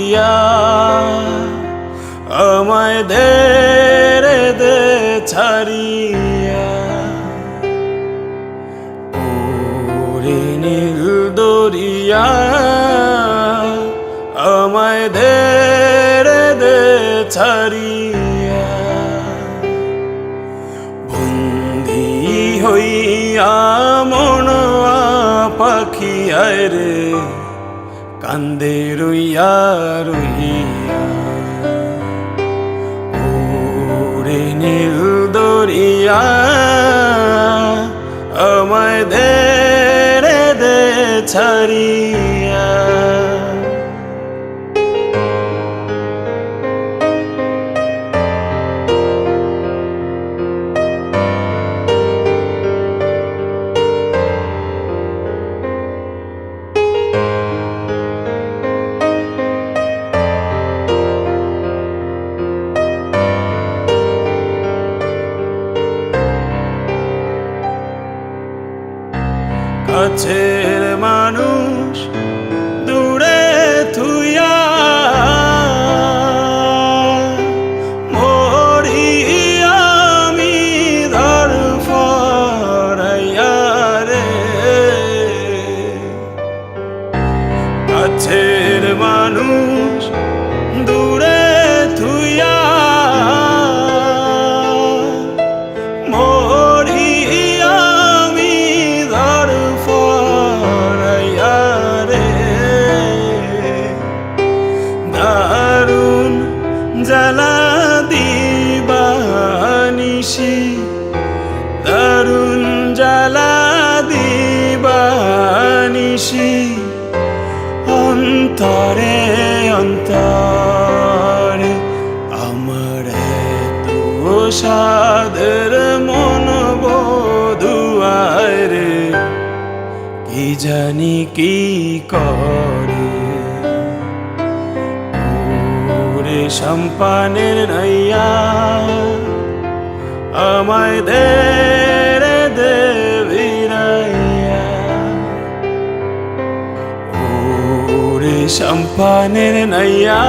করিয়া আমায় দে রে দে ছাড়িয়া ওরে নীল দরিয়া আমায় দে রে দে ছাড়িয়া বন্দি হইয়া মনয়া পাখি আয় রে কান্দে রইয়া রইয়া ওরে নীল দরিয়া আমায় দে রে দে ছাড়িয়া কাছের মানুষ দূরে থুইয়া মরি আমি ধরফরাইয়া রে কাছের মানুষ দূরে থুইয়া জ্বালা দিবানিশি দারুণ জ্বালা দিবানিশি অন্তরে অন্তরে আমার তো সাদের মন বধুয়ায় রে কি জানি কি করে সম্পানের নাইয়া আমায় দে রে দে ভিড়াইয়া ওরে সম্পানের নাইয়া